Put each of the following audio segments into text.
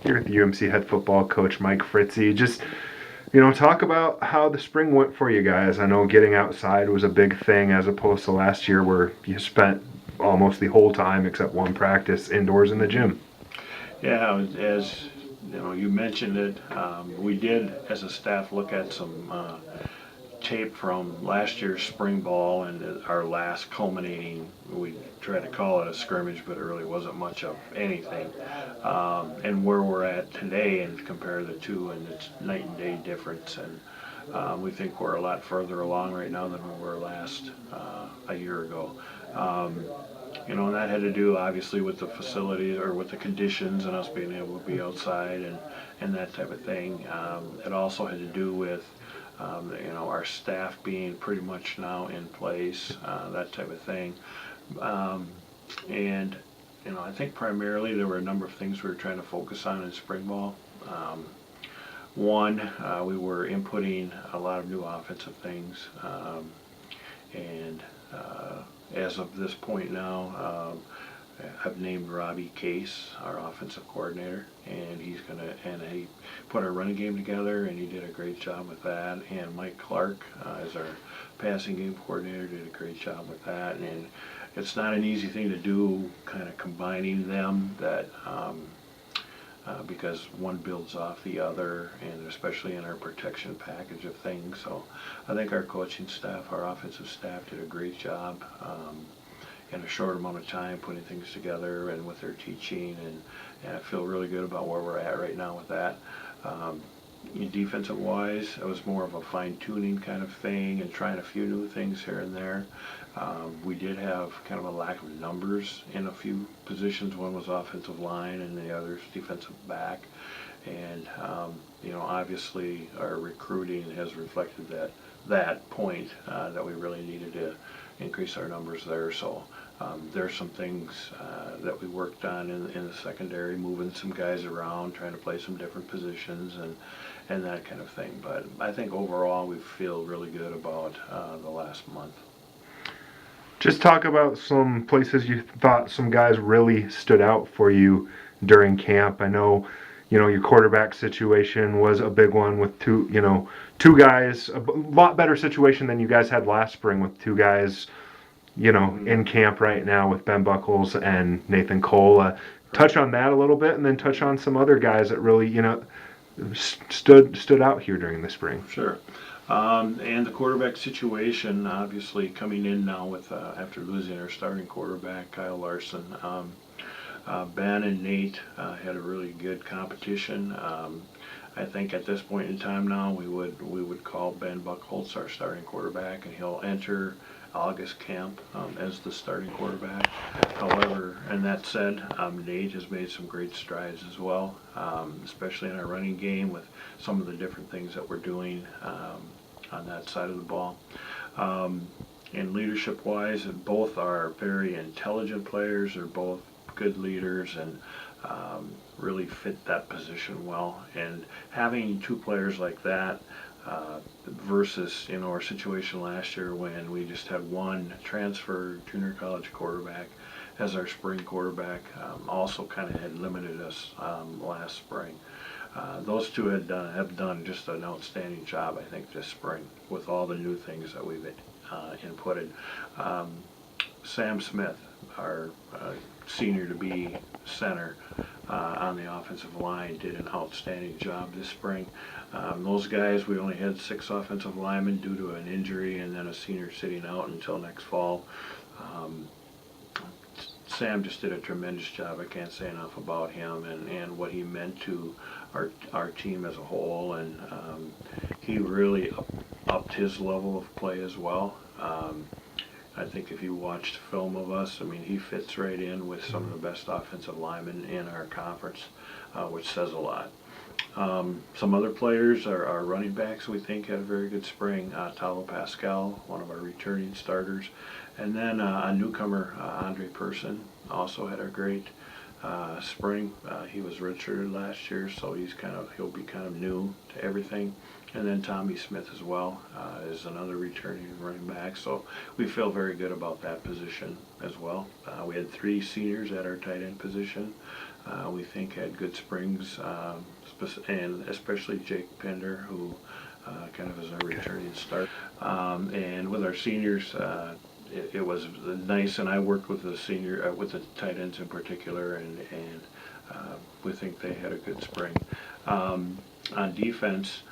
Here with UMC head football coach Mike Fritze. Just, talk about how the spring went for you guys. I know getting outside was a big thing as opposed to last year where you spent almost the whole time except one practice indoors in the gym. Yeah, as you mentioned it, we did as a staff look at some tape from last year's spring ball and our last culminating. We tried to call it a scrimmage, but it really wasn't much of anything. And where we're at today, and compare the two, and it's night and day difference. And we think we're a lot further along right now than we were last a year ago. And that had to do obviously with the facilities or with the conditions and us being able to be outside and that type of thing. It also had to do with our staff being pretty much now in place, that type of thing. And I think primarily there were a number of things we were trying to focus on in spring ball. One, we were inputting a lot of new offensive things, and as of this point now, I've named Robbie Case our offensive coordinator, and he put our running game together, and he did a great job with that. And Mike Clark is our passing game coordinator, did a great job with that. And it's not an easy thing to do, kind of combining them, because one builds off the other, and especially in our protection package of things. So I think our coaching staff, our offensive staff, did a great job in a short amount of time putting things together and with their teaching, and I feel really good about where we're at right now with that. Defensive wise, it was more of a fine-tuning kind of thing and trying a few new things here and there. We did have kind of a lack of numbers in a few positions. One was offensive line and the other's defensive back. And obviously our recruiting has reflected that point, that we really needed to increase our numbers there. So there's some things that we worked on in the secondary, moving some guys around, trying to play some different positions and that kind of thing. But I think overall we feel really good about the last month. Just talk about some places you thought some guys really stood out for you during camp. I know, your quarterback situation was a big one with two guys, a lot better situation than you guys had last spring with two guys, in camp right now with Ben Buckles and Nathan Cole. Touch on that a little bit, and then touch on some other guys that really, stood out here during the spring. Sure. And the quarterback situation, obviously coming in now with after losing our starting quarterback, Kyle Larson. Ben and Nate had a really good competition. I think at this point in time now, we would call Ben Buckholz our starting quarterback, and he'll enter August camp as the starting quarterback. However, and that said, Nate has made some great strides as well, especially in our running game with some of the different things that we're doing on that side of the ball. And leadership-wise, both are very intelligent players. They're both good leaders and really fit that position well. And having two players like that versus our situation last year when we just had one transfer junior college quarterback as our spring quarterback, also kind of had limited us last spring. Those two have done just an outstanding job, I think, this spring with all the new things that we've inputted. Sam Smith, our senior to be center on the offensive line, did an outstanding job this spring. Those guys, we only had 6 offensive linemen due to an injury and then a senior sitting out until next fall. Sam just did a tremendous job. I can't say enough about him and what he meant to our team as a whole, and he really upped his level of play as well. I think if you watched film of us, he fits right in with some of the best offensive linemen in our conference, which says a lot. Some other players, our running backs, we think had a very good spring. Talo Pascal, one of our returning starters, and then a newcomer, Andre Person, also had a great spring. He was redshirted last year, so he'll be kind of new to everything. And then Tommy Smith as well is another returning running back. So we feel very good about that position as well. We had 3 seniors at our tight end position. We think had good springs, and especially Jake Pender, who kind of is our returning start. And with our seniors, it was nice, and I worked with the with the tight ends in particular, and we think they had a good spring. On defense,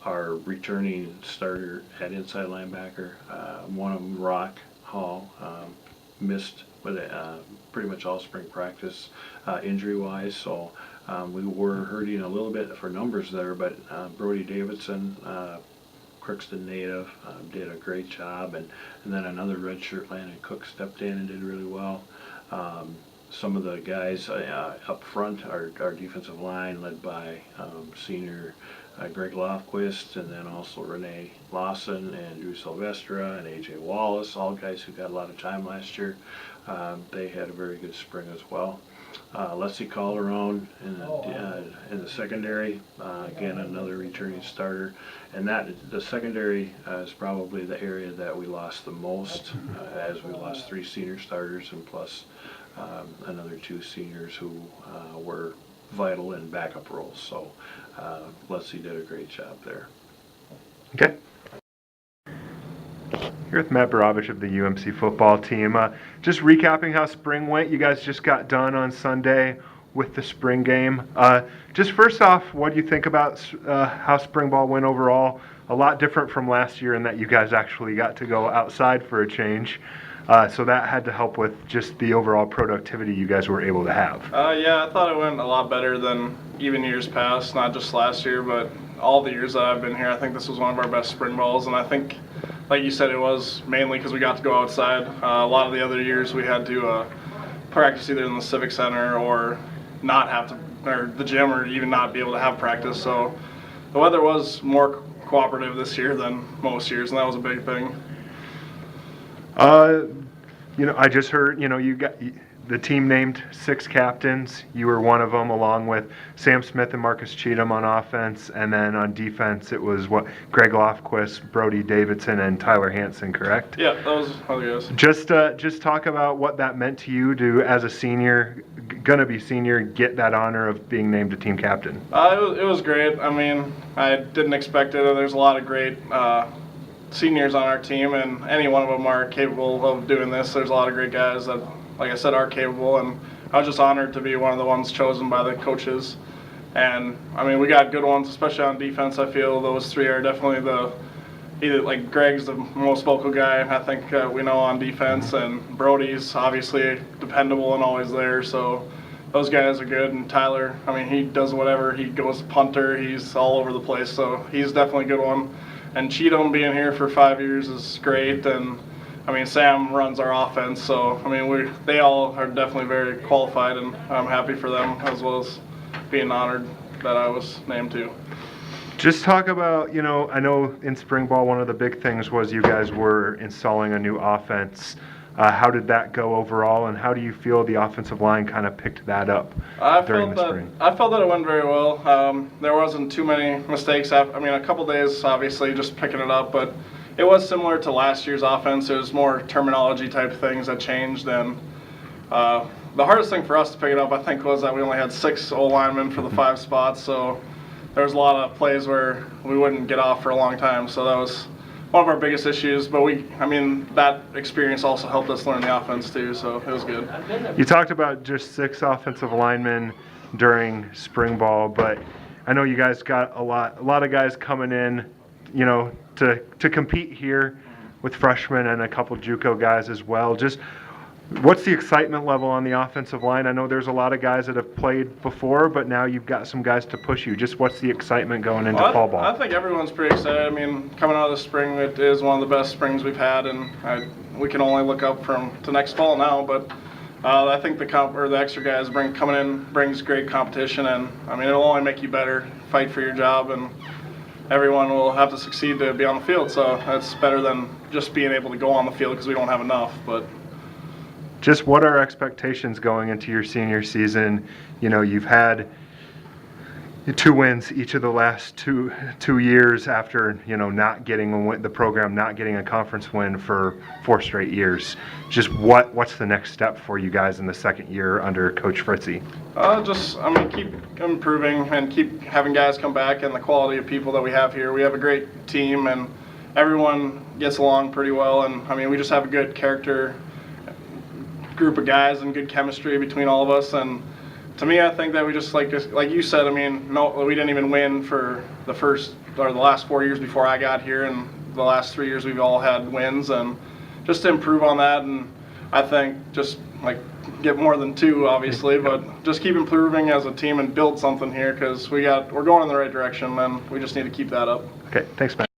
our returning starter at inside linebacker, one of them, Rock Hall, missed with pretty much all spring practice injury-wise, so we were hurting a little bit for numbers there, but Brody Davidson, Crookston native, did a great job, and then another redshirt Landon Cook stepped in and did really well. Some of the guys up front, our defensive line, led by senior Greg Lofquist, and then also Renee Lawson and Drew Silvestra and AJ Wallace, all guys who got a lot of time last year. They had a very good spring as well. Leslie Calderon in the secondary, again another returning starter, and the secondary is probably the area that we lost the most, as we lost 3 senior starters and plus another 2 seniors who were vital in backup roles. So Leslie did a great job there. Okay. Here with Matt Borowicz of the UMC football team. Just recapping how spring went. You guys just got done on Sunday with the spring game. Just first off, what do you think about how spring ball went overall? A lot different from last year in that you guys actually got to go outside for a change. So that had to help with just the overall productivity you guys were able to have. Yeah, I thought it went a lot better than even years past, not just last year, but all the years that I've been here. I think this was one of our best spring balls, and I think, like you said, it was mainly because we got to go outside. A lot of the other years we had to practice either in the Civic Center or not have to, or the gym, or even not be able to have practice. So the weather was more cooperative this year than most years, and that was a big thing. I just heard, you got the team named 6 captains. You were one of them, along with Sam Smith and Marcus Cheatham on offense, and then on defense it was Greg Lofquist, Brody Davidson, and Tyler Hansen, correct? Yeah, that was other guys. Just talk about what that meant to you to, as a senior, gonna be senior, get that honor of being named a team captain. It was great. I mean, I didn't expect it. There's a lot of great seniors on our team, and any one of them are capable of doing this. There's a lot of great guys that, like I said, are capable, and I was just honored to be one of the ones chosen by the coaches. And I mean, we got good ones, especially on defense. I feel those 3 are definitely either like Greg's the most vocal guy, I think, we know on defense, and Brody's obviously dependable and always there. So those guys are good. And Tyler, I mean, he does whatever. He goes punter. He's all over the place. So he's definitely a good one. And Cheatham being here for 5 years is great, and I mean, Sam runs our offense, so I mean, they all are definitely very qualified, and I'm happy for them, as well as being honored that I was named too. Just talk about, I know in spring ball one of the big things was you guys were installing a new offense. How did that go overall, and how do you feel the offensive line kind of picked that up during the spring? I felt that it went very well. There wasn't too many mistakes. I mean, a couple days, obviously, just picking it up, but it was similar to last year's offense. It was more terminology type things that changed, and the hardest thing for us to pick it up, I think, was that we only had 6 O-linemen for the 5 spots, so there was a lot of plays where we wouldn't get off for a long time, so that was one of our biggest issues, but that experience also helped us learn the offense too, so it was good. You talked about just 6 offensive linemen during spring ball, but I know you guys got a lot of guys coming in, to compete here with freshmen and a couple JUCO guys as well. Just what's the excitement level on the offensive line? I know there's a lot of guys that have played before, but now you've got some guys to push you. Just what's the excitement going into fall ball? I think everyone's pretty excited. I mean, coming out of the spring, it is one of the best springs we've had, and we can only look up to next fall now. But I think the extra guys coming in brings great competition, and I mean, it'll only make you better, fight for your job, and everyone will have to succeed to be on the field. So that's better than just being able to go on the field because we don't have enough. But just what are expectations going into your senior season? You've had 2 wins each of the last two years after, you know, not getting a win, the program not getting a conference win for 4 straight years. Just what's the next step for you guys in the second year under Coach Fritze? Keep improving and keep having guys come back, and the quality of people that we have here. We have a great team, and everyone gets along pretty well, and I mean, we just have a good character group of guys and good chemistry between all of us. And to me, I think that we just like you said, I mean, no, we didn't even win for the last 4 years before I got here, and the last 3 years we've all had wins, and just to improve on that. And I think just like get more than 2, obviously, but just keep improving as a team and build something here, because we're going in the right direction, and we just need to keep that up. Okay, thanks, Matt.